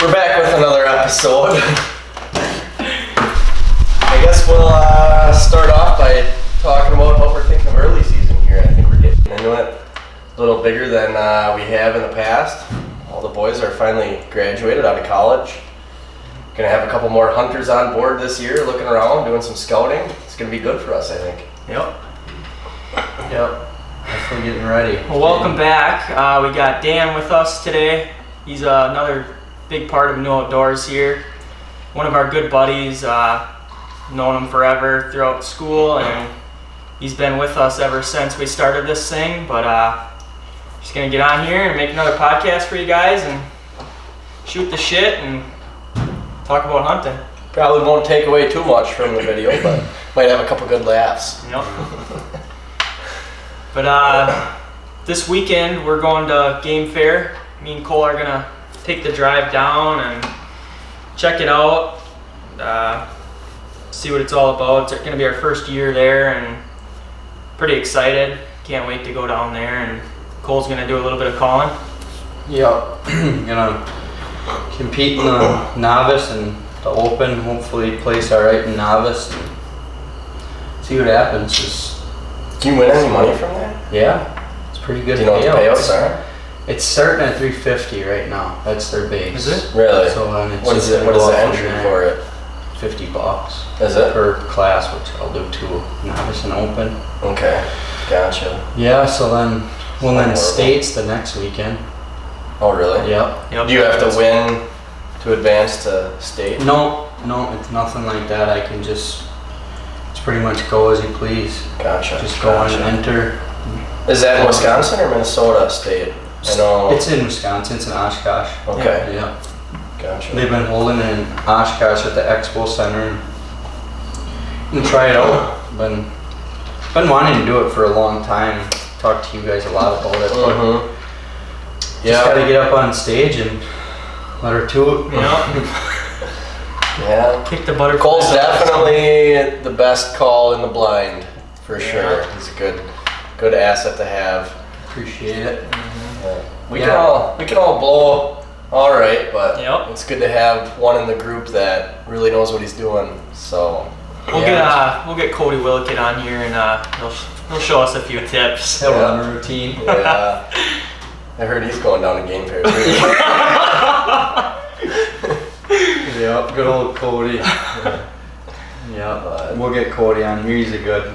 We're back with another episode. I guess we'll start off by talking about what we're thinking of early season here. I think we're getting into it a little bigger than we have in the past. All the boys are finally graduated out of college. Gonna have a couple more hunters on board this year, looking around, doing some scouting. It's gonna be good for us, I think. Yep. Definitely getting ready. Well, welcome back. We got Dan with us today. He's another big part of New Outdoors here. One of our good buddies. Known him forever throughout school, and he's been with us ever since we started this thing. But just gonna get on here and make another podcast for you guys and shoot the shit and talk about hunting. Probably won't take away too much from the video, but might have a couple good laughs. Yep. But this weekend we're going to Game Fair. Me and Cole are gonna take the drive down and check it out, see what it's all about. It's gonna be our first year there and pretty excited. Can't wait to go down there, and Cole's gonna do a little bit of calling. Yep. Gonna compete in the novice and the open. Hopefully place alright in novice. See what happens. Do you win any money from that? Yeah, it's pretty good. Do you know what the payouts are? It's starting at $350 right now. That's their base. Is it? Really? So then it's What is the entry for it? $50. Is it? Per class, which I'll do 2, novice and open. Okay, gotcha. Yeah, so then states the next weekend. Oh, really? Yep. Do you have to win to advance to state? No, it's nothing like that. I can it's pretty much go as you please. Gotcha. Just go on and enter. Is that in Wisconsin or Minnesota state? I know. It's in Wisconsin. It's in Oshkosh. Okay. Yeah. Gotcha. They've been holding it in Oshkosh at the Expo Center and try it out. Been wanting to do it for a long time. Talked to you guys a lot about it. But just gotta get up on stage and let her toot. Yeah. Kick the butterfly. Cole's definitely the best call in the blind, for sure. He's a good asset to have. Appreciate it. Yeah. We can all blow all right, but it's good to have one in the group that really knows what he's doing. So we'll get Cody Willickett on here, and he'll show us a few tips. He'll run a routine. Yeah. I heard he's going down to Game Fair too. Yep, good old Cody. We'll get Cody on here.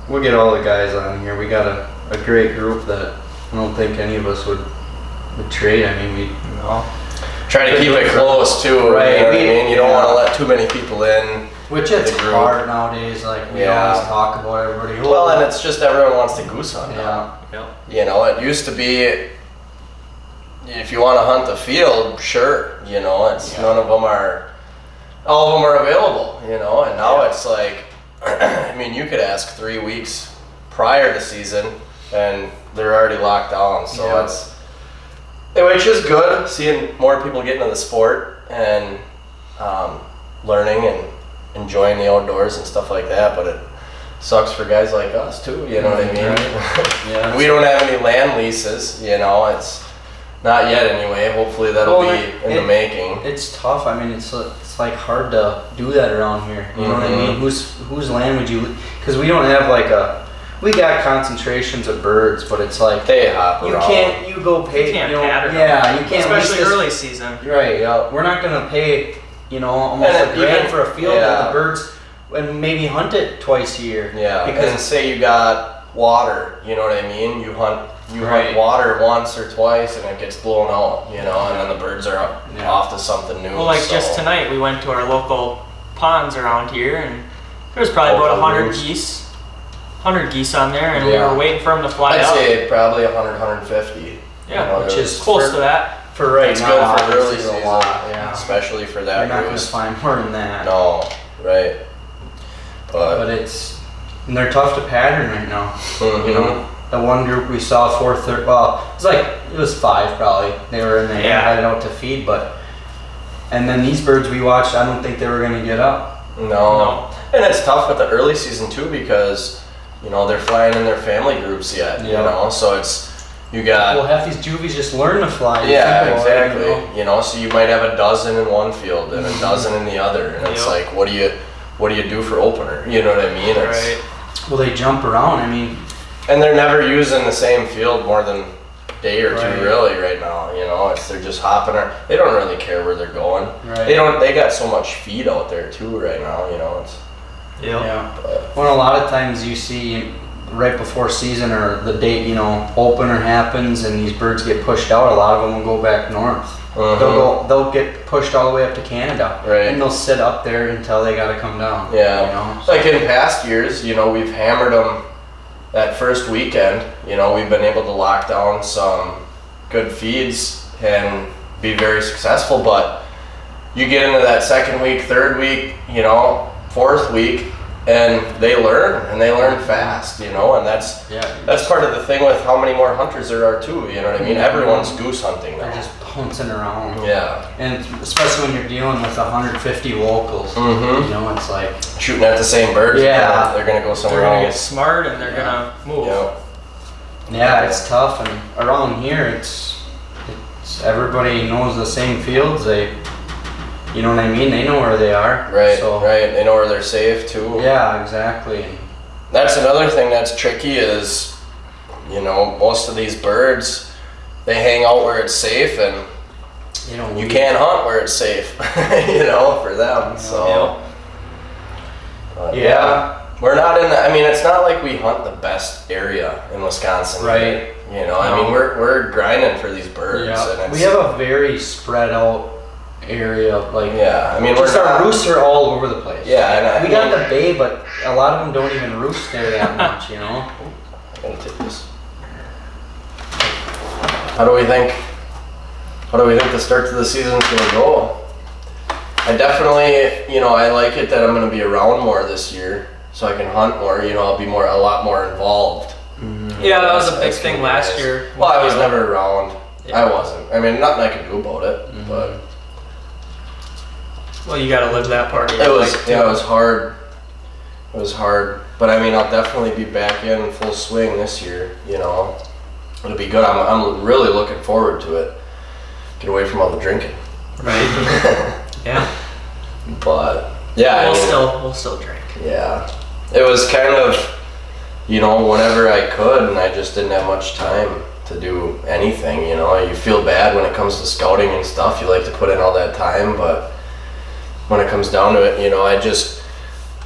We'll get all the guys on here. We got a great group that I don't think any of us would trade. I mean, try to keep it close too, right? You know what I mean? You don't want to let too many people in. Which it's hard nowadays. Like we always talk about everybody. Well, and it's just everyone wants to goose hunt. Yeah. You know, it used to be if you want to hunt the field, sure. You know, it's all of them are available. You know, and now it's like, I mean, you could ask 3 weeks prior to season, and they're already locked down. So which is good, seeing more people get into the sport and learning and enjoying the outdoors and stuff like that. But it sucks for guys like us too. You know what I mean? Yeah. We don't have any land leases. You know, it's not yet anyway. Hopefully that'll be in the making. It's tough. I mean, it's like hard to do that around here. You know what I mean? Whose land would you? Because we don't have we got concentrations of birds, but it's like they hop around. You go pay. You can't pattern. You can't. Especially early season. Right. Yeah. We're not gonna pay. Almost a grand for a field that the birds and maybe hunt it twice a year. Yeah. Because say you got water, you know what I mean? You hunt water once or twice and it gets blown out, and then the birds are off to something new. Well, just tonight we went to our local ponds around here, and there was probably about 100 geese. 100 geese on there, and we were waiting for them to fly out. I'd say probably 100, 150. Yeah, which is close to that. For right it's now, good for early season, especially for that. You're not going to find more than that. No, right. But and they're tough to pattern right now. The one group we saw 4:30. Well, it was 5 probably. They were in there headed out to feed, and then these birds we watched, I don't think they were going to get up. No. And it's tough with the early season too because they're flying in their family groups yet. So it's You got Well, half these juvies just learn to fly. yeah, exactly. You know, so you might have a dozen in one field and a dozen in the other, and it's like, what do you do for opener? You know what I mean? Right. Well, they jump around. I mean, and they're never using the same field more than a day or two, Right. really. Right now, you know, they're just hopping. They don't really care where they're going. Right. They got so much feed out there too right now. You know, it's yeah. Well, a lot of times you see right before season or the date, you know, opener happens and these birds get pushed out. A lot of them will go back north. They'll get pushed all the way up to Canada, Right. and they'll sit up there until they got to come down. Yeah. You know? Like in past years, you know, we've hammered them that first weekend. You know, we've been able to lock down some good feeds and be very successful. But you get into that second week, third week, you know, fourth week, and they learn fast, you know, and that's part of the thing with how many more hunters there are too. You know what I mean? Everyone's goose hunting now. They're just pouncing around. Yeah. And especially when you're dealing with 150 locals, you know, it's like Shooting at the same birds. Yeah. They're gonna go somewhere They're gonna get else. smart and they're gonna move. Yeah. it's tough. And around here, it's everybody knows the same fields. You know what I mean? They know where they are. Right. So, Right. They know where they're safe too. Yeah, exactly. That's another thing that's tricky is, you know, most of these birds, they hang out where it's safe, and you can't hunt where it's safe, you know, for them. So, but we're not in the, I mean, it's not like we hunt the best area in Wisconsin. Right. You know, I mean, we're grinding for these birds. Yeah. And We have a very spread out area, like I mean, just our roosts are all over the place. Yeah, and we got the bay, but a lot of them don't even roost there that much, you know. I'm gonna take this. How do we think the start to the season is gonna go? I definitely, you know, I like it that I'm gonna be around more this year, so I can hunt more. You know, I'll be a lot more involved. Yeah, that was a big thing last year. Well, I was never around. Yeah. I wasn't. I mean, nothing I could do about it, but Well, you gotta live that part of it your was life, yeah, too. it was hard. It was hard, but I mean, I'll definitely be back in full swing this year. You know, it'll be good. I'm really looking forward to it. Get away from all the drinking. Right. Yeah. But yeah, We'll still drink. Yeah, it was kind of, you know, whenever I could, and I just didn't have much time to do anything. You know, you feel bad when it comes to scouting and stuff. You like to put in all that time, but when it comes down to it, you know, I just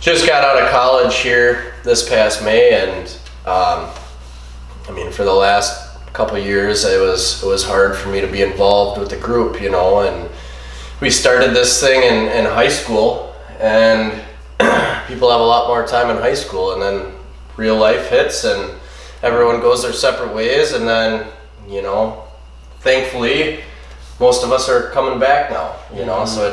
got out of college here this past May, and I mean, for the last couple of years, it was hard for me to be involved with the group, you know, and we started this thing in high school, and people have a lot more time in high school, and then real life hits, and everyone goes their separate ways, and then, you know, thankfully, most of us are coming back now, you know, so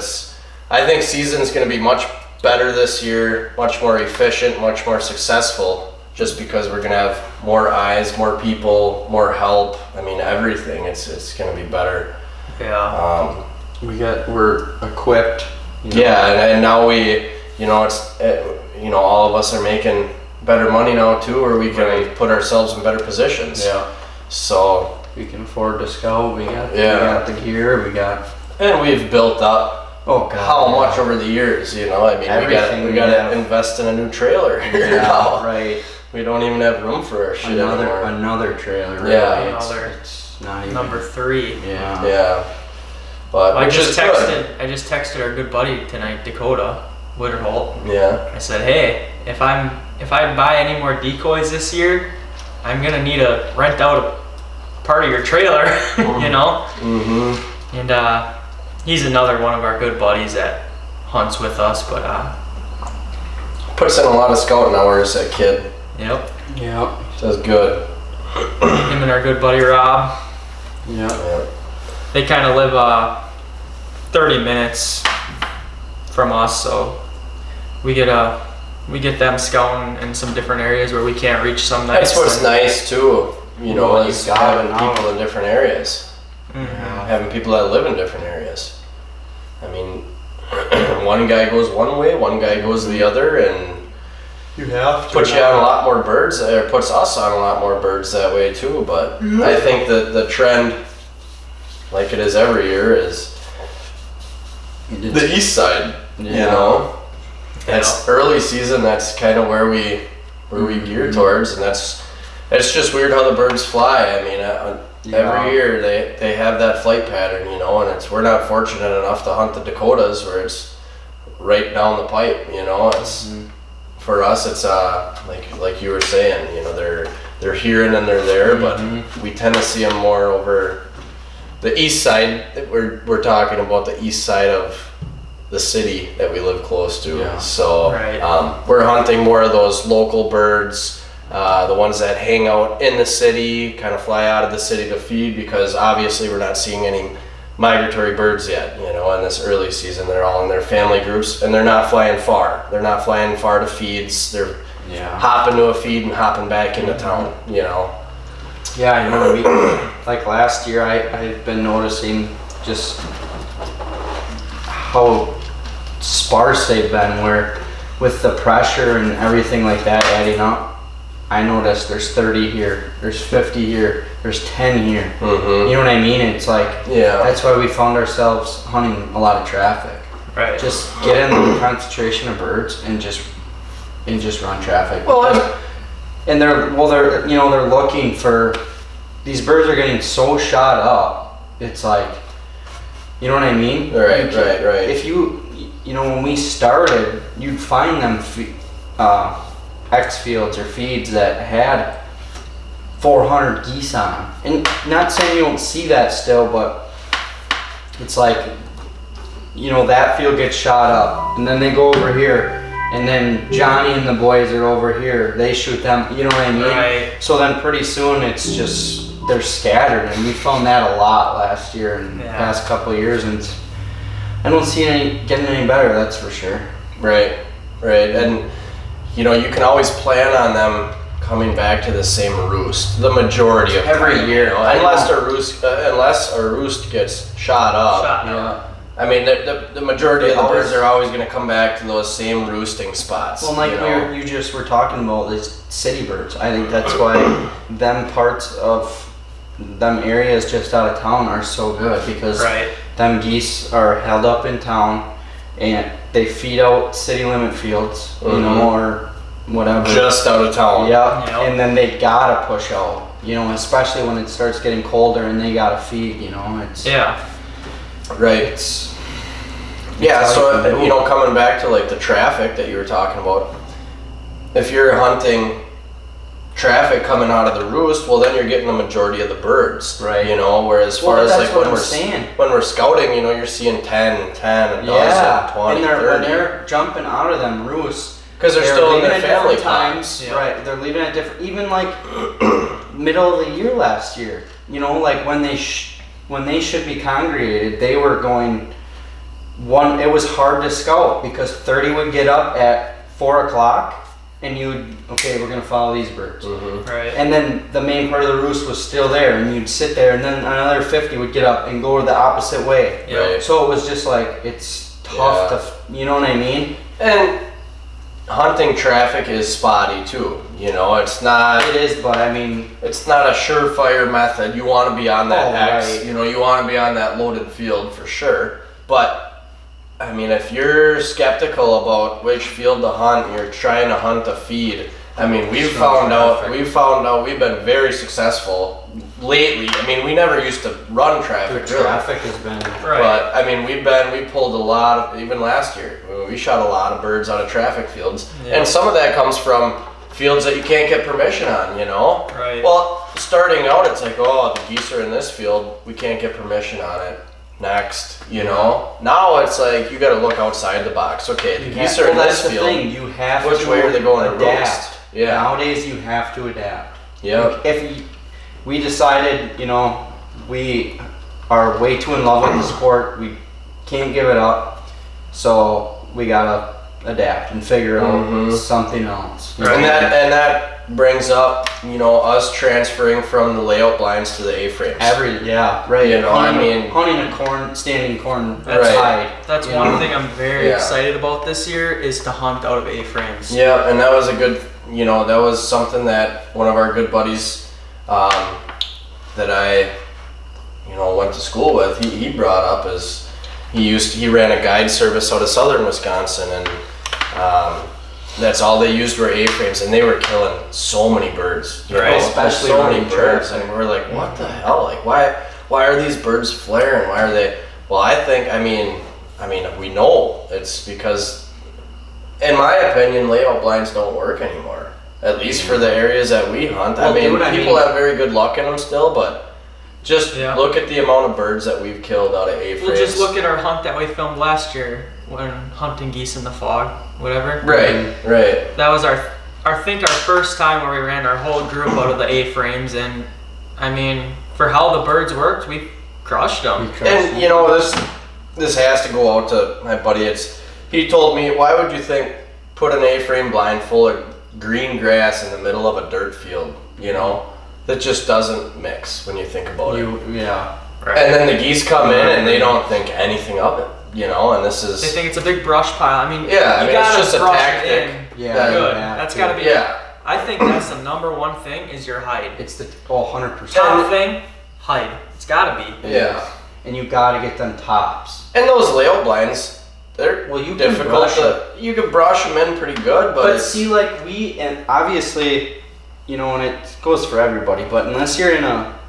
I think season's going to be much better this year, much more efficient, much more successful, just because we're going to have more eyes, more people, more help. I mean, everything. It's going to be better. Yeah. We're equipped. You know? Yeah, and now we, you know, you know, all of us are making better money now too, or we can put ourselves in better positions. Yeah. So we can afford to scout. We got the gear. and we've built up. Oh God! How much over the years, you know? I mean, Everything we got to invest in a new trailer here now. Right. We don't even have room for our shit anymore. Another trailer. Really. Yeah. It's not even Number 3. Yeah. Yeah. But I which just is good. texted our good buddy tonight, Dakota Witterholt. Yeah. I said, hey, if I buy any more decoys this year, I'm gonna need to rent out a part of your trailer, you know. Mm-hmm. And he's another one of our good buddies that hunts with us, but puts in a lot of scouting hours, that kid. yep. Does good. Him and our good buddy Rob, Yeah. they kind of live 30 minutes from us, so we get them scouting in some different areas where we can't reach some nights. That's what's nice too. You know, Well, is you got having it now. people in different areas. Mhm. Having people that live in different areas. I mean, one guy goes one way, one guy goes the other, and You have to. Puts you on a lot more birds, or puts us on a lot more birds that way too. But I think that the trend, like it is every year, is the east side. You know, that's early season. That's kind of where we gear towards, and it's just weird how the birds fly. I mean, every year they have that flight pattern, you know, and we're not fortunate enough to hunt the Dakotas where it's right down the pipe, you know. It's for us, it's like you were saying, you know, they're here and then they're there, but we tend to see them more over the east side. We're talking about the east side of the city that we live close to. Yeah. So Right. we're hunting more of those local birds, the ones that hang out in the city, kind of fly out of the city to feed, because obviously we're not seeing any migratory birds yet, you know, in this early season. They're all in their family groups, and they're not flying far. They're not flying far to feeds. They're hopping to a feed and hopping back into town, you know. Yeah, you know, like last year, I've been noticing just how sparse they've been, where with the pressure and everything like that adding up, I noticed there's 30 here, there's 50 here, there's 10 here. You know what I mean? It's like, that's why we found ourselves hunting a lot of traffic. Right. Just get in the concentration of birds and just run traffic. Well, and they're you know, they're looking for, these birds are getting so shot up. It's like, you know what I mean? Right. If you know, when we started, you'd find them X fields or feeds that had 400 geese on them. And not saying you don't see that still, but it's like, you know, that field gets shot up, and then they go over here, and then Johnny and the boys are over here. They shoot them, you know what I mean? Right. So then pretty soon it's just, they're scattered, and we found that a lot last year and the past couple of years, and I don't see it getting any better, that's for sure. Right. And you know, you can always plan on them coming back to the same roost the majority of Every time, year, you know, unless a roost gets shot up. I mean, the majority of the birds are always going to come back to those same roosting spots. Well, like you know? you just were talking about these city birds. I think that's why them parts of them areas just out of town are so good, because them geese are held up in town and they feed out city limit fields, you know, or whatever. Just out of town. Yep. And then they gotta push out, you know, especially when it starts getting colder and they gotta feed, you know. It's Right. So you know, coming back to like the traffic that you were talking about, if you're hunting traffic coming out of the roost, well then you're getting the majority of the birds, right? You know, whereas far as like when we're scouting, you know, you're seeing 10, a dozen, 20, and 30. When they're jumping out of them roosts, because they're still in their family times, right? They're leaving at different, even like middle of the year last year, you know, like when they should be congregated, they were going it was hard to scout because 30 would get up at 4 o'clock and we're gonna follow these birds. Right. And then the main part of the roost was still there, and you'd sit there, and then another 50 would get up and go the opposite way. Right. So it was just like, it's tough to, you know what I mean? And hunting traffic is spotty too. You know, it's not. It is, but I mean, it's not a surefire method. You want to be on that X. Right. You know, you want to be on that loaded field for sure. But I mean, if you're skeptical about which field to hunt, you're trying to hunt a feed. I mean, we've found out we've been very successful lately. I mean, we never used to run traffic. Traffic has been But I mean, we pulled a lot of, even last year, we shot a lot of birds out of traffic fields, and some of that comes from fields that you can't get permission on. You know. Right. Well, starting out, it's like, oh, the geese are in this field, we can't get permission on it. Next, you know. Now it's like you got to look outside the box. Okay, the geese are in this field. Thing. You have which to way are they going to adapt. roost? Yeah. Nowadays, you have to adapt. Yeah. If we decided, you know, we are way too in love with the sport, we can't give it up, so we gotta adapt and figure out something else. Right. And brings up, us transferring from the layout blinds to the A-frames. Right. Hunting a standing corn hide. That's one thing I'm very excited about this year is to hunt out of A-frames. Yeah, and that was a good, that was something that one of our good buddies that I, went to school with, he brought up as he ran a guide service out of southern Wisconsin, and that's all they used were A-frames, and they were killing so many birds, especially so many birds, and we're like, what the hell? Like, why are these birds flaring? Why are they? Well, I think, we know it's because, in my opinion, layout blinds don't work anymore. At least for the areas that we hunt. Well, people have very good luck in them still, but just look at the amount of birds that we've killed out of A-frames. Well, just look at our hunt that we filmed last year when hunting geese in the fog, whatever. Right. That was our first time where we ran our whole group out of the A-frames, and for how the birds worked, we crushed them. And this has to go out to my buddy. He told me, why would you think put an A-frame blind full of green grass in the middle of a dirt field, that just doesn't mix when you think about it. Right. And then the geese come in and they don't think anything of it, and this is... They think it's a big brush pile. It's just a tactic. Good. That's got to be... I think that's the number one thing is your hide. It's the 100%. Top thing, hide. It's got to be. Yeah. And you got to get them tops. And those layout blinds, they're difficult you can brush them in pretty good, but see, and obviously, and it goes for everybody, but unless you're in a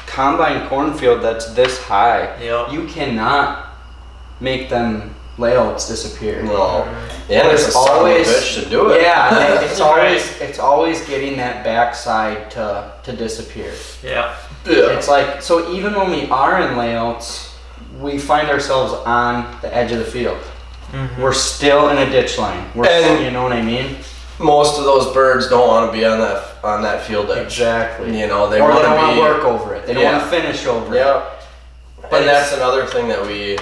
combine cornfield that's this high, you cannot make them layouts disappear. No. Yeah, it's always a bitch to do it. Yeah, it's always getting that backside to disappear. Yeah. It's like, so even when we are in layouts, we find ourselves on the edge of the field. Mm-hmm. We're still in a ditch line. You know what I mean? Most of those birds don't want to be on that field edge. Exactly. They want to work over it. They don't want to finish over it. Yeah. But that's another thing that we.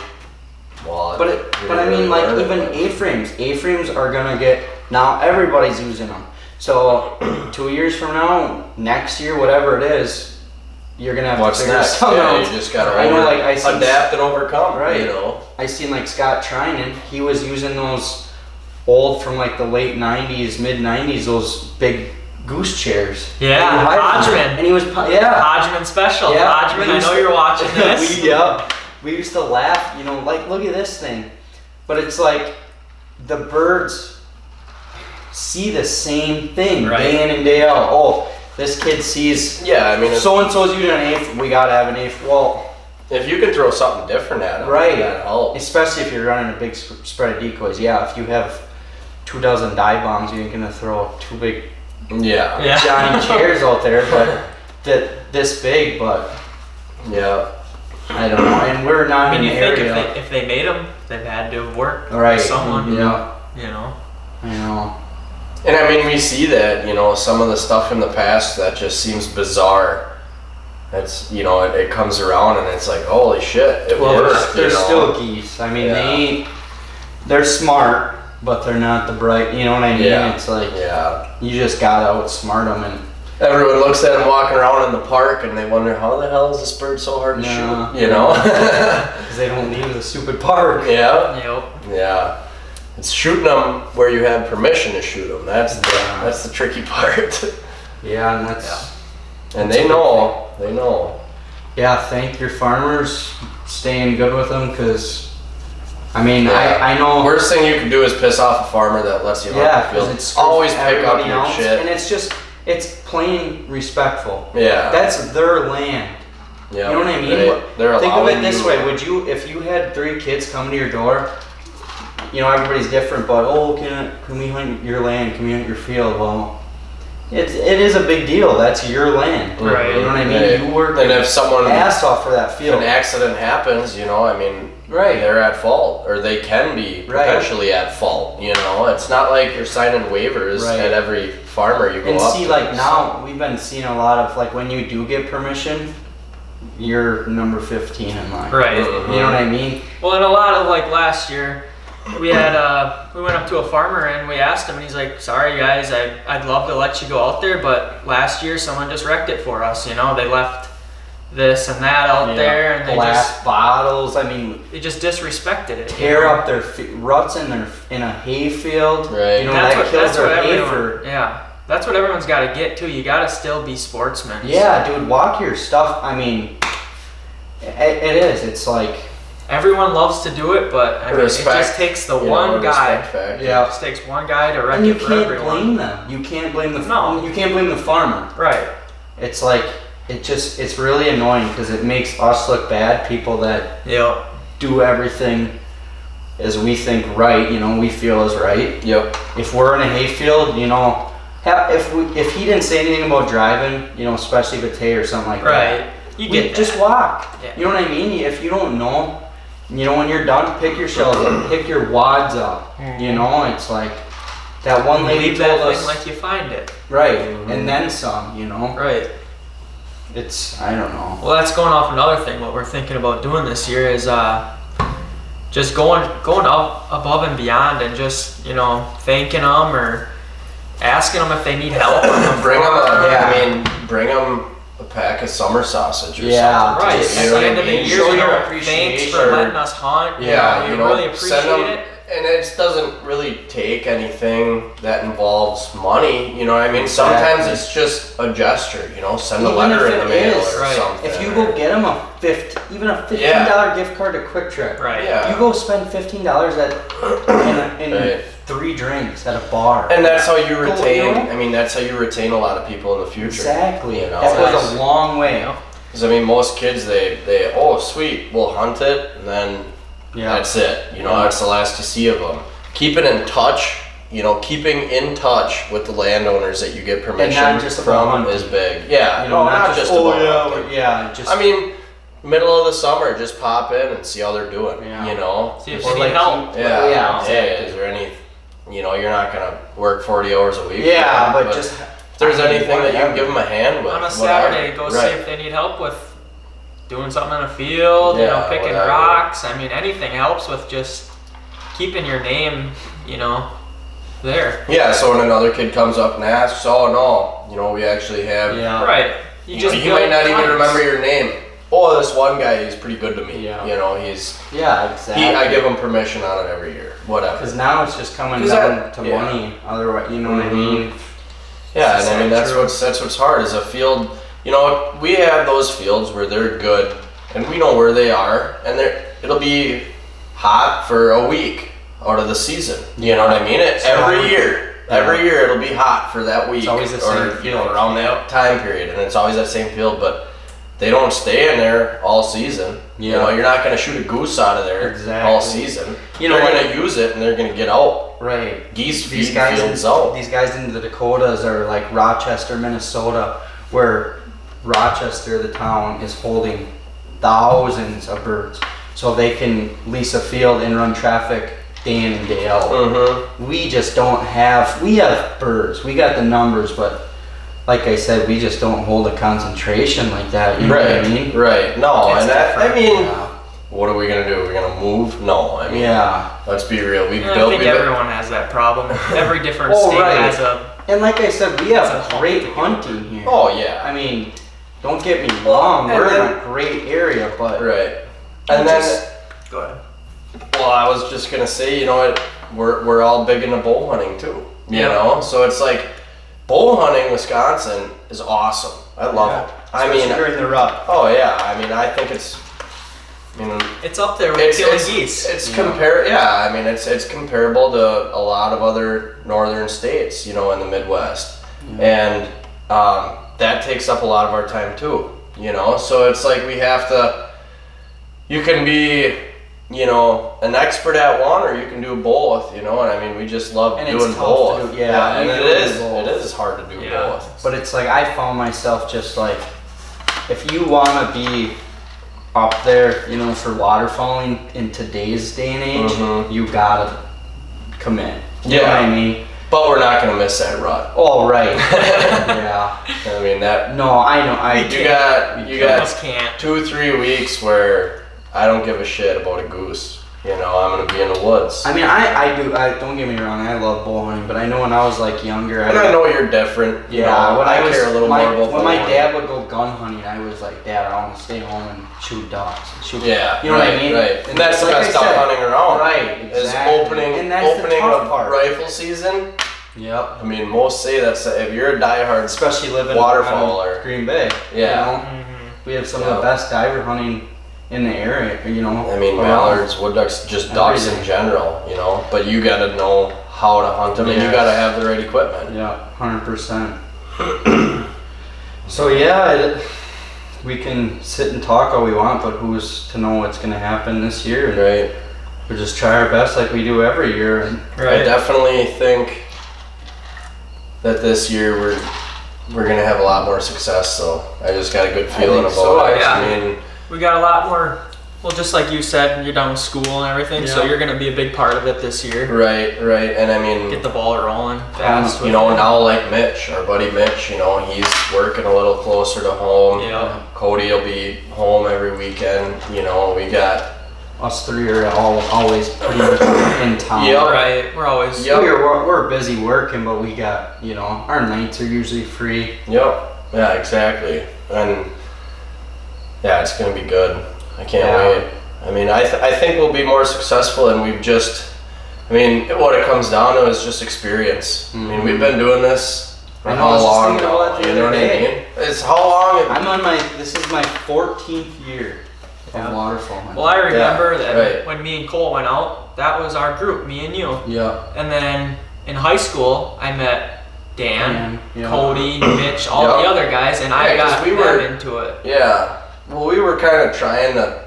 Even A-frames are gonna get, now everybody's using them. So 2 years from now, next year, whatever it is, you're gonna have to figure something out. You just gotta adapt and overcome. Right. I seen Scott Trinan. He was using those old from the late '90s, mid '90s, those big Goose chairs. Yeah, Hodgman. And he was Hodgman special. Yeah, Hodgman, I know you're watching this. We used to laugh, look at this thing. But it's the birds see the same thing day in and day out. Oh, this kid sees, so-and-so's using an A-frame, we gotta have an A-frame. Well, if you can throw something different at them, that helps. Especially if you're running a big spread of decoys. Yeah, if you have 24 dive bombs, you ain't gonna throw 2 big Johnny chairs out there, but this big, but I don't know, and we're not in the area. If they made them, they've had to have worked for someone. Yeah. I know. And we see that, some of the stuff in the past that just seems bizarre. It's, it comes around and it's like, holy shit, it works. They're still geese. They're smart, but they're not the bright, you know what I mean? Yeah. It's you just gotta outsmart them. And everyone looks at them walking around in the park and they wonder, how the hell is this bird so hard to shoot? Because they don't leave the stupid park. Yeah. Yep. Yeah. It's shooting them where you have permission to shoot them. That's the tricky part. Yeah, and that's... And they know. They know. Yeah, thank your farmers. Staying good with them, because... I know... Worst thing you can do is piss off a farmer that lets you hunt the field. Always pick up your shit. And it's plain respectful. Yeah. That's their land. Yeah. You know what I mean? Think of it this way. If you had 3 kids come to your door, everybody's different, but can we hunt your land? Can we hunt your field? Well, it is a big deal. That's your land. Right. You know what I mean? You work and if someone ass off for that field. If an accident happens, they're at fault, or they can be potentially at fault. It's not like you're signing waivers at every farmer you go up to. And now we've been seeing a lot of when you do get permission, you're number 15 in line. Right. You know what I mean? Well, and a lot of last year, we went up to a farmer and we asked him, and he's like, "Sorry guys, I'd love to let you go out there, but last year someone just wrecked it for us. You know, they left this and that out there, and glass bottles. I mean, they just disrespected it. Tear up their ruts in a hay field. Right. You know, that kills their hay for. Yeah. That's what everyone's got to get to. You got to still be sportsmen. Yeah, dude, walk your stuff. I mean, it is. It's like everyone loves to do it, but I mean, it just takes the one guy. Yeah, it just takes one guy to wreck and you it for can't everyone. blame them. You can't blame the You can't blame the farmer. Right. It's like it's really annoying because it makes us look bad. People that do everything as we think right. You know, we feel is right. Yep. If we're in a hayfield, you know. If he didn't say anything about driving, you know, especially if it's hay or something like that, right? You get just walk. Yeah. You know what I mean? If you don't know, you know, when you're done, pick your shells up, pick your wads up. You know, it's like that one lady leave told that us, thing like you find it. right, and then some. You know, right. It's I don't know. Well, that's going off another thing. What we're thinking about doing this year is just going up above and beyond, and just thanking them or asking them if they need help. Bring them bring them a pack of summer sausage or something. Right. Just, At the end of the year, show your thanks appreciation. for letting us hunt. Yeah, you really appreciate send them, it. And it doesn't really take anything that involves money. You know what I mean? Sometimes it's just a gesture. You know, send a letter in the mail or something. If you go get them a $15 gift card to Quick Trip, right? Yeah. You go spend $15 in 3 drinks at a bar, and that's how you retain. I mean, that's how you retain a lot of people in the future. Exactly. You know? That goes a long way. Because I mean, most kids they oh sweet, we'll hunt it, and then that's it. You know, that's the last you see of them. Keeping in touch. You know, keeping in touch with the landowners that you get permission from is big. Yeah, you know, not just just. I mean, middle of the summer, just pop in and see how they're doing. Yeah. You know, see if they need help. Exactly. Hey, is there any? You know, you're not gonna work 40 hours a week. Yeah, but just if there's anything that you can give them a hand with on a Saturday, go see if they need help with doing something in a field. Picking rocks. I mean, anything helps with just keeping your name. There. Yeah, so when another kid comes up and asks, oh no, we actually have. Yeah. Right. You might not even remember your name. Oh, this one guy, he's pretty good to me. Yeah. He's. Yeah, exactly. I give him permission on it every year. Whatever. Because now it's just coming down to money. Otherwise, you know what I mean. Yeah, and I mean that's what's hard is a field. We have those fields where they're good, and we know where they are, and it'll be hot for a week out of the season. You know what I mean? Every year it'll be hot for that week. It's always the same field around that time period, and it's always that same field, but they don't stay in there all season. Yeah. You're not going to shoot a goose out of there all season. They're going to use it and they're going to get out. Right. Geese feed fields out. These guys in the Dakotas are like Rochester, Minnesota, where Rochester, the town, is holding thousands of birds. So they can lease a field and run traffic day in and day out. Mm-hmm. We just don't have, we have birds. We got the numbers, but like I said, we just don't hold a concentration like that. You know what I mean? Right. No, it's and what are we gonna do? We're gonna move? No, I mean, let's be real. I think everyone has that problem. Every different state has a. And like I said, we have great hunting here. Oh yeah. I mean, don't get me wrong. We're in a great area, but And then go ahead. Well, I was just gonna say, we're all big into bow hunting too. You know, so it's like. Bow hunting, Wisconsin, is awesome. I love it. I mean, you're in the rut. Oh yeah. I mean, I think it's. It's up there with killing geese. It's I mean, it's comparable to a lot of other northern states, in the Midwest, and that takes up a lot of our time too. So it's like we have to. You can be. An expert at one, or you can do both, and I mean, we just love doing both. And it is hard to do both. But it's like, I found myself just like, if you want to be up there, for waterfowling in today's day and age, you gotta commit. You know what I mean? But we're not gonna miss that rut. Oh, right. Yeah. I mean, that. No, I know. You got 2-3 weeks where I don't give a shit about a goose. You know, I'm gonna be in the woods. I mean, I do. Don't get me wrong. I love bow hunting, but I know when I was like younger. And I know you're different. You know, when I care a little more about when my bow dad would go gun hunting, I was like, Dad, I want to stay home and shoot ducks. Yeah, you know what I mean. Right. And that's the best stuff hunting around. Right. Is Exactly. opening and that's opening the tough of part. rifle season. Yep. I mean, most say that's if you're a diehard, Especially living waterfowl in Green Bay. Yeah. You know? We have some of the best diver hunting in the area, you know. I mean, mallards, wood ducks, just ducks in general, you know. But you got to know how to hunt them, and you got to have the right equipment. Yeah, 100%. So yeah, we can sit and talk all we want, but who's to know what's going to happen this year? And Right. we just try our best like we do every year. And I definitely think that this year we're gonna have a lot more success. So I just got a good feeling about it. Yeah. I mean, we got a lot more. Well, just like you said, you're done with school and everything, so you're gonna be a big part of it this year. right, and I mean, Get the ball rolling fast. you know, now like Mitch, our buddy Mitch, you know, he's working a little closer to home. Yeah. Cody will be home every weekend. You know, we got. us three are always pretty much in town. Yep. Right. We're always. Yep. We're busy working, but we got, you know, our nights are usually free. Yep. Yeah, exactly. And yeah, it's gonna be good. I can't wait. I mean, I think we'll be more successful, and we've just. I mean, what it comes down to is just experience. I mean, we've been doing this for how long now? You know what I mean? It's how long? This is my 14th year of waterfowl hunting. Well, I remember that when me and Cole went out, that was our group, me and you. Yeah. And then in high school, I met Dan, yeah. Cody, Mitch, all the other guys, and I got them into it. Yeah. Well, we were kind of trying to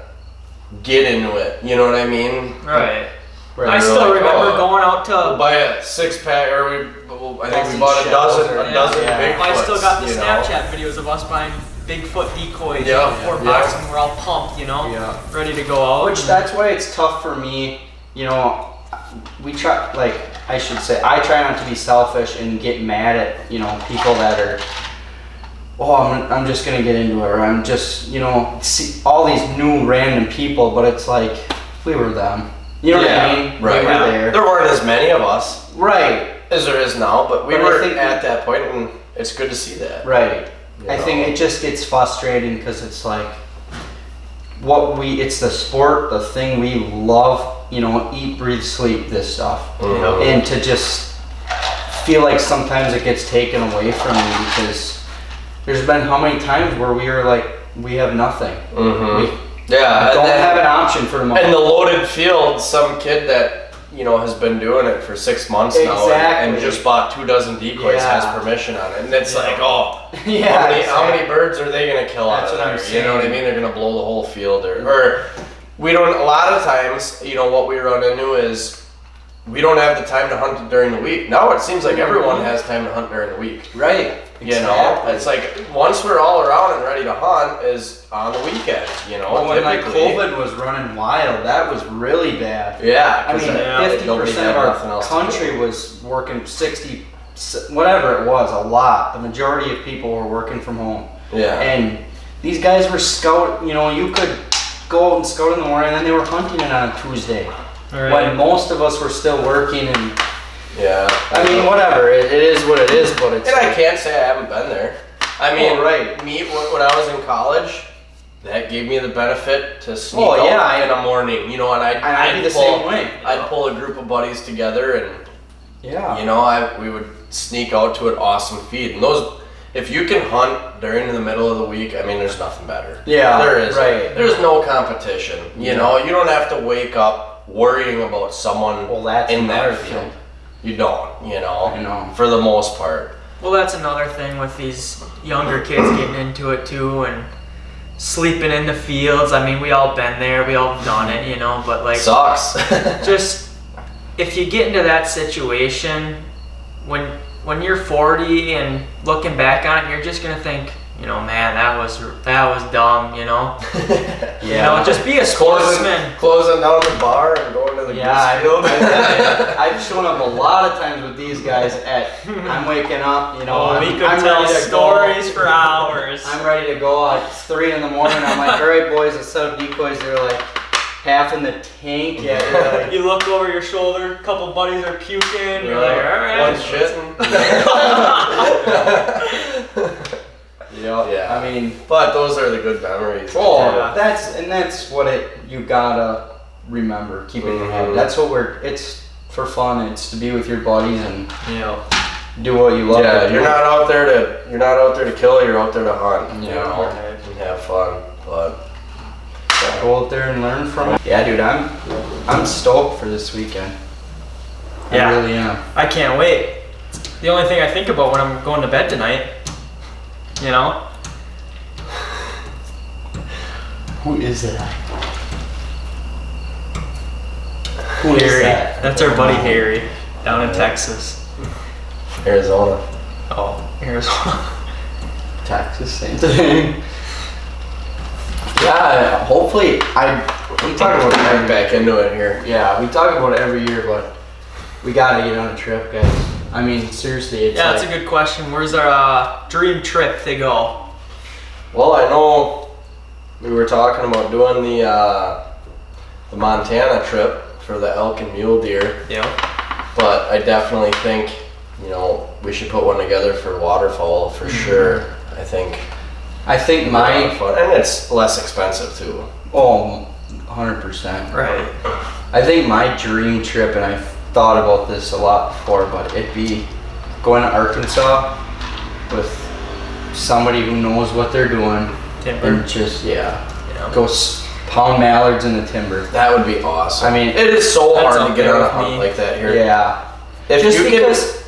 get into it. You know what I mean? Right. I still remember going out to we'll buy a 6-pack, or I think we bought a dozen Bigfoots. I still got the you know? Snapchat videos of us buying Bigfoot decoys Yeah. or boxing. We're all pumped, you know, ready to go out. Which that's why it's tough for me, you know. We try, like I should say, I try not to be selfish and get mad at, you know, people that are, oh, I'm just gonna get into it, or I'm just, you know, see all these new random people, but it's like we were them. You know what I mean? Right. We were there. There weren't as many of us, Right. as there is now, but we But I were think at that point, and it's good to see that. Right. You I know? think it just gets frustrating because it's like it's the sport, the thing we love, you know, eat, breathe, sleep this stuff. Mhm. And to just feel like sometimes it gets taken away from you because there's been how many times where we were like, we have nothing. Mm-hmm. We Yeah, don't have an option for the moment. And the loaded field, some kid that, you know, has been doing it for 6 months now and just bought 24 decoys has permission on it. And it's like, oh, how many birds are they going to kill out of there? You know what I mean? They're going to blow the whole field. Or we don't, a lot of times, you know, what we run into is we don't have the time to hunt during the week. Now it seems like everyone has time to hunt during the week. Right. You know, it's like once we're all around and ready to hunt is on the weekend, you know. Well, when like COVID was running wild, that was really bad. Yeah. I mean, 50% of our country was working 60, whatever it was, a lot. The majority of people were working from home. Yeah. And these guys were scout, you know, you could go out and scout in the morning and then they were hunting it on a Tuesday. Right. When most of us were still working and yeah. I mean, whatever, it is what it is, but it's... And I can't say I haven't been there. I mean, me, when I was in college, that gave me the benefit to sneak out in the morning, you know, and I'd be the same way. I'd pull a group of buddies together and, yeah, you know, we would sneak out to an awesome feed. And those, if you can hunt during the middle of the week, I mean, there's nothing better. Yeah, there is. Right. There's no competition. You know, you don't have to wake up worrying about someone in that field. You don't, you know, I know. For the most part. Well, that's another thing with these younger kids getting into it too and sleeping in the fields. I mean, we all been there, we all done it, you know, but like... Sucks. Just, if you get into that situation, when you're 40 and looking back on it, you're just going to think, you know, man, that was dumb, you know? You know, just be a sportsman. Closing down the bar and going to the Goose field. I've shown up a lot of times with these guys I'm waking up, you know, we could tell stories for hours. I'm ready to go, it's 3 in the morning, I'm like, all right boys, let's set up decoys. They're like, half in the tank. Yeah, you're like, You look over your shoulder, a couple buddies are puking. You're like, all right. One's shitting. yeah. I mean, but those are the good memories. oh, Yeah. that's what you gotta remember. Keep it in your head. That's what it's for fun. It's to be with your buddies and do what you love. Yeah, to do. you're not out there to kill. You're out there to hunt. You Yeah. know, and have fun. But Go out there and learn from it. Yeah, dude, I'm stoked for this weekend. Yeah. I really am. I can't wait. The only thing I think about when I'm going to bed tonight, you know? Who is that? Harry. That's our buddy Harry down in Texas. Arizona. Oh, Arizona. Texas, same thing. Yeah, hopefully we talk about Get back into it here. Yeah, we talk about it every year, but we gotta get on a trip, guys. I mean, seriously, it's Yeah, that's a good question. Where's our dream trip to go? Well, I know we were talking about doing the Montana trip for the elk and mule deer, Yeah. but I definitely think, we should put one together for waterfowl for sure. I think my fun, and it's less expensive too. 100%. Right. I think my dream trip, and I've thought about this a lot before, but it'd be going to Arkansas with somebody who knows what they're doing Timber. and just go pound mallards in the timber. That would be awesome. I mean, it is so That's hard to up get there on a with hunt me. like that here. Yeah. If Just you because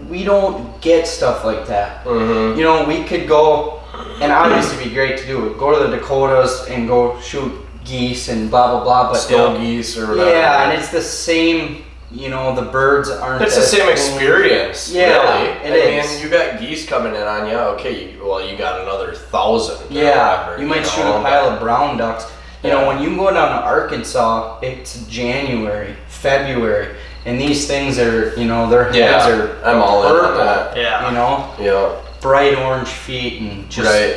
we don't get stuff like that. Mm-hmm. We could go, and obviously it'd be great to do it. Go to the Dakotas and go shoot geese and blah blah blah. But Still geese or whatever. yeah, and it's the same. The birds aren't. It's the as same cool. experience. Yeah, really. it is. I mean, you got geese coming in on you. Okay, you got another 1,000. Yeah, whatever, you might shoot a pile of brown ducks. When you go down to Arkansas, it's January, February, and these things are, their heads are I'm all in purple. on that. Yeah. Yeah. Bright orange feet and just Right.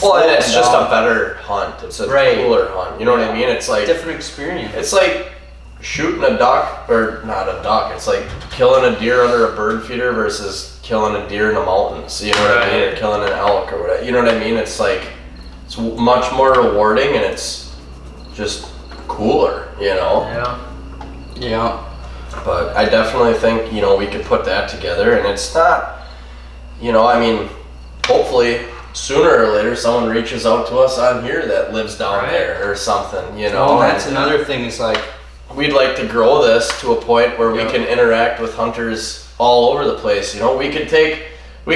Well, and it's just down. a better hunt. It's a Right. cooler hunt. You know what I mean? It's like different experience. it's like shooting a duck, or not a duck. It's like killing a deer under a bird feeder versus killing a deer in the mountains. You know what I mean? Or killing an elk or whatever. You know what I mean? It's like it's much more rewarding and it's just cooler. Yeah. Yeah. But I definitely think, we could put that together, and it's not, I mean, hopefully sooner or later someone reaches out to us on here that lives down there or something, Oh, that's another thing is like, we'd like to grow this to a point where we can interact with hunters all over the place. We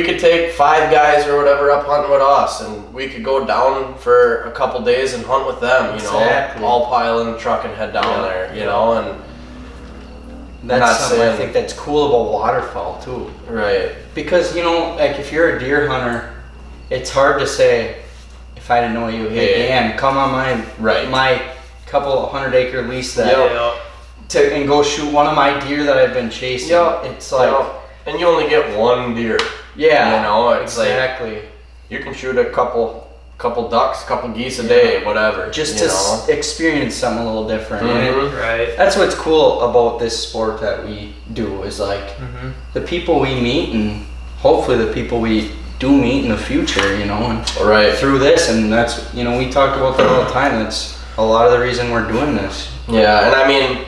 could take 5 guys or whatever up hunting with us, and we could go down for a couple days and hunt with them, Exactly. all pile in the truck and head down there, and that's Not something I saying- think that's cool about waterfowl too. right. Because, like if you're a deer hunter, it's hard to say, if I didn't know you, hey Dan, come on my couple 100-acre lease and go shoot one of my deer that I've been chasing. Yeah. It's like, and you only get one deer. It's exactly. like you can shoot a couple ducks, couple geese a day, whatever. Just to experience something a little different. And Right. that's what's cool about this sport that we do is like the people we meet and hopefully the people we do meet in the future, and through this, and that's, we talk about that all the time. That's a lot of the reason we're doing this. Yeah, and I mean,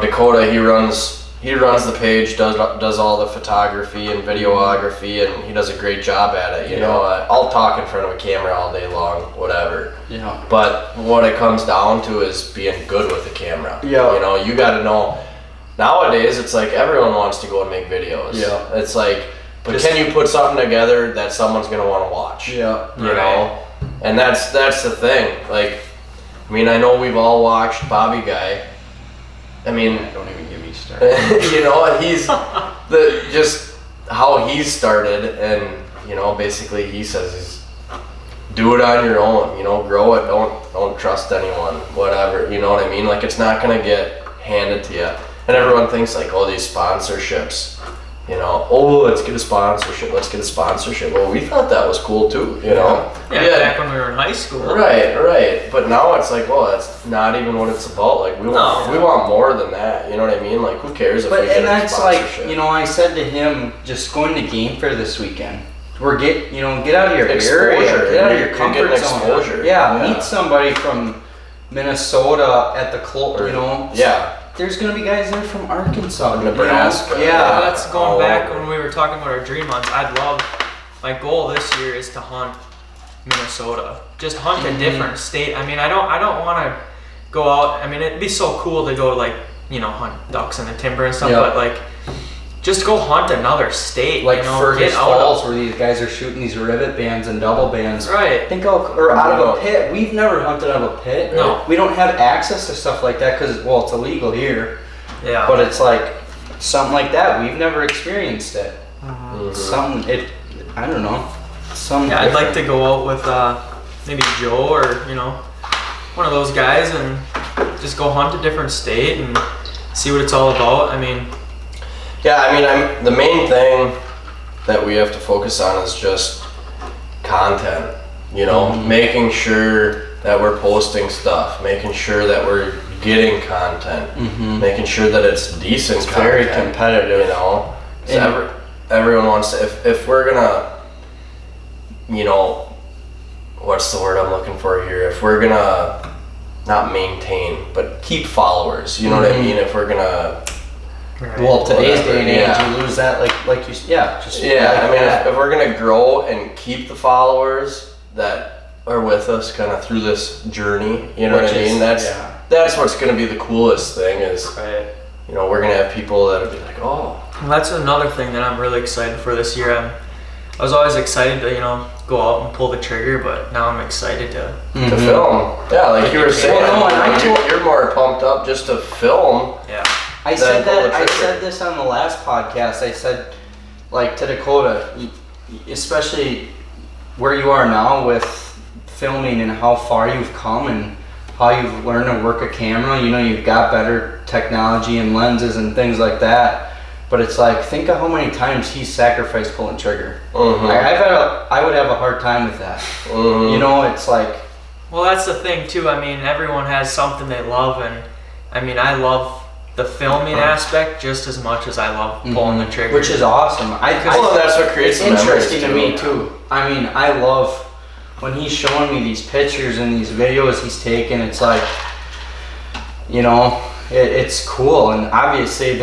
Dakota, he runs the page, does all the photography and videography, and he does a great job at it. I'll talk in front of a camera all day long, whatever. Yeah. But what it comes down to is being good with the camera. Yeah. You got to know. Nowadays, it's like everyone wants to go and make videos. Yeah. It's like, but can you put something together that someone's gonna want to watch? Yeah. You know, and that's the thing. Like, I mean, I know we've all watched Bobby Guy. I mean, Don't even get me started. he's just how he started, and basically he says is do it on your own. Grow it. Don't trust anyone. Whatever. You know what I mean? Like, it's not gonna get handed to you. And everyone thinks like, oh, these sponsorships. you know, oh, let's get a sponsorship. Well, we thought that was cool too, you know. Yeah, back when we were in high school. Right. But now it's like, well, that's not even what it's about. Like we want more than that. You know what I mean? Like who cares if we get a sponsorship? Like, you know, I said to him, just going to game fair this weekend. Get out of your area, get out of your comfort zone. Yeah, meet somebody from Minnesota at the you know. Yeah. There's gonna be guys there from Arkansas, Nebraska. Yeah, that's going back when we were talking about our dream hunts. My goal this year is to hunt Minnesota. Just hunt a different state. I mean, I don't want to go out. I mean, it'd be so cool to go like, you know, hunt ducks in the timber and stuff. But like, just go hunt another state. Like, you know, Fergus Falls, where these guys are shooting these rivet bands and double bands. Right. Out of a pit. We've never hunted out of a pit. No. We don't have access to stuff like that because, well, it's illegal here. Yeah. But it's like something like that. We've never experienced it. I don't know. I'd like to go out with maybe Joe or, you know, one of those guys and just go hunt a different state and see what it's all about. I mean, the main thing that we have to focus on is just content, you know, making sure that we're posting stuff, making sure that we're getting content, making sure that it's decent content. Very competitive, you know. Everyone wants to, if we're gonna, you know, what's the word I'm looking for here? If we're gonna not maintain, but keep followers, you know what I mean? If we're gonna, well, today's day and age, you lose that, like you, if we're gonna grow and keep the followers that are with us kind of through this journey, you know what I mean? That's what's gonna be the coolest thing is, you know, we're gonna have people that'll be like, oh. Well, that's another thing that I'm really excited for this year. I was always excited to, you know, go out and pull the trigger, but now I'm excited to film. Yeah, like you were saying, you're more pumped up just to film. Yeah. I said this on the last podcast. I said, like, to Dakota, especially where you are now with filming and how far you've come and how you've learned to work a camera. You know, you've got better technology and lenses and things like that. But it's like, think of how many times he's sacrificed pulling trigger. I would have a hard time with that. You know, it's like. Well, that's the thing too. I mean, everyone has something they love, and I mean, I love the filming aspect just as much as I love pulling the trigger, which is awesome. That's what creates it's interesting to me too. I mean, I love when he's showing me these pictures and these videos he's taking. It's like, you know, it's cool, and obviously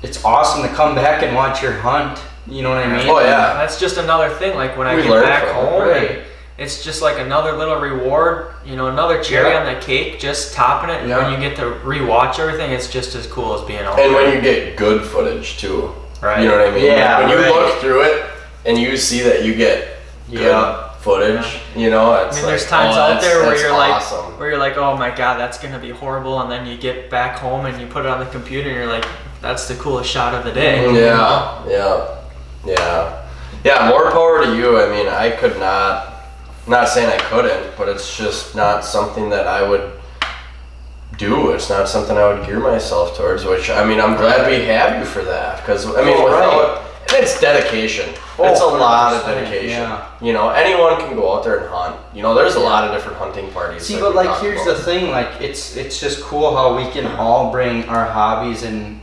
it's awesome to come back and watch your hunt. You know what I mean? Oh yeah. That's just another thing. Like when I get back home, it's just like another little reward. You know, another cherry on the cake, just topping it. And when you get to rewatch everything, it's just as cool as being out there. And when you get good footage too. Right. You know what I mean? Yeah. Like when you look through it and you see that you get good footage, you know, it's there's times out there where you're awesome. where you're like, oh my god, that's gonna be horrible, and then you get back home and you put it on the computer and you're like, that's the coolest shot of the day. Yeah, more power to you. I mean, I could not saying I couldn't, but it's just not something that I would do. It's not something I would gear myself towards, which, I mean, I'm glad we have you for that, because, I mean, and it's dedication. It's a lot of dedication. Yeah. You know, anyone can go out there and hunt. You know, there's a lot of different hunting parties. See, but like, here's the thing, like, it's just cool how we can all bring our hobbies and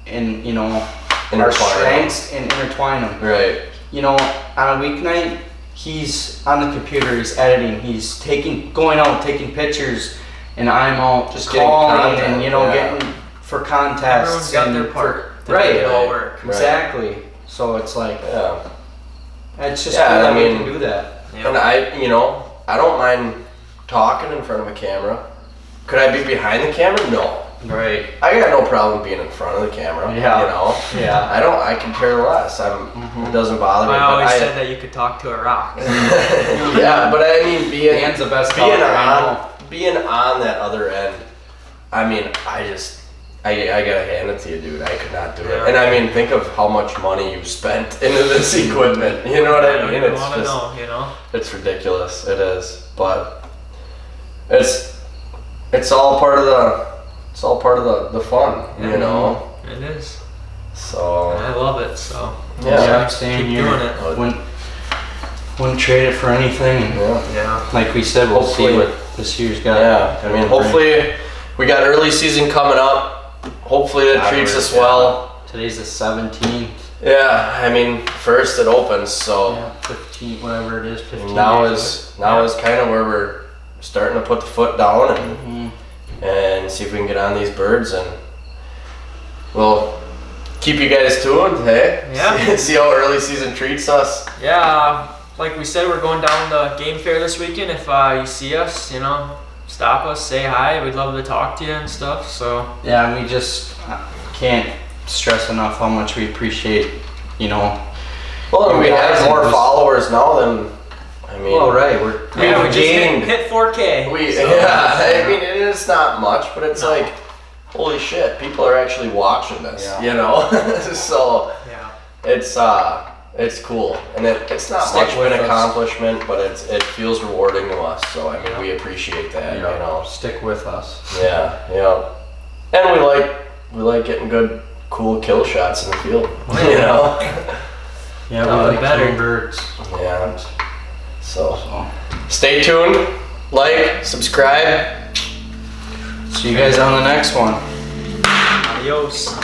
you know, our strengths and intertwine them. Right. You know, on a weeknight, he's on the computer, he's editing, he's going out, taking pictures, and I'm out just calling and, you know, getting for contests. Everyone's got their part. It all work. Exactly. So it's like, it's just cool I mean, we can do that. And I don't mind talking in front of a camera. Could I be behind the camera? No. Right. I got no problem being in front of the camera. Yeah. You know? Yeah. I can care less. It doesn't bother me. I always said that you could talk to a rock. Yeah, but I mean, Dan's the best being on that other end, I mean, I gotta hand it to you, dude. I could not do it. And I mean, think of how much money you spent into this equipment. You know what I mean? It's just, you know? It's ridiculous. It is, but it's all part of the fun. You know? It is. So I love it. So Yeah, same keep here. doing it. Wouldn't trade it for anything. Yeah. Like we said, we'll see Hopefully. what this year's got. yeah, I mean, hopefully we got early season coming up. Hopefully it treats us well. Today's the 17th. Yeah, I mean, first it opens, so. Yeah, 15, whatever it is, 15 Now days is kind of where we're starting to put the foot down and away. and see if we can get on these birds, and we'll keep you guys tuned. Hey, Yeah. see how early season treats us. Yeah, like we said, we're going down the game fair this weekend. If you see us, stop us, say hi. We'd love to talk to you and stuff. So Yeah, and we just can't stress enough how much we appreciate, Well, and we guys have and more just- followers now than, I mean. Well, right, we're We we just gained. hit 4K. I mean, it's not much, but it's No. like, holy shit, people are actually watching this. Yeah. So Yeah. it's cool, and it's not Stick much of with an us. accomplishment, but it feels rewarding to us. So I mean, we appreciate that. stick with us. Yeah, and we like getting good, cool kill shots in the field. Yeah, we Nothing like better. killing birds. Yeah. So So, stay tuned, like, subscribe. see you guys on the next one. Adios.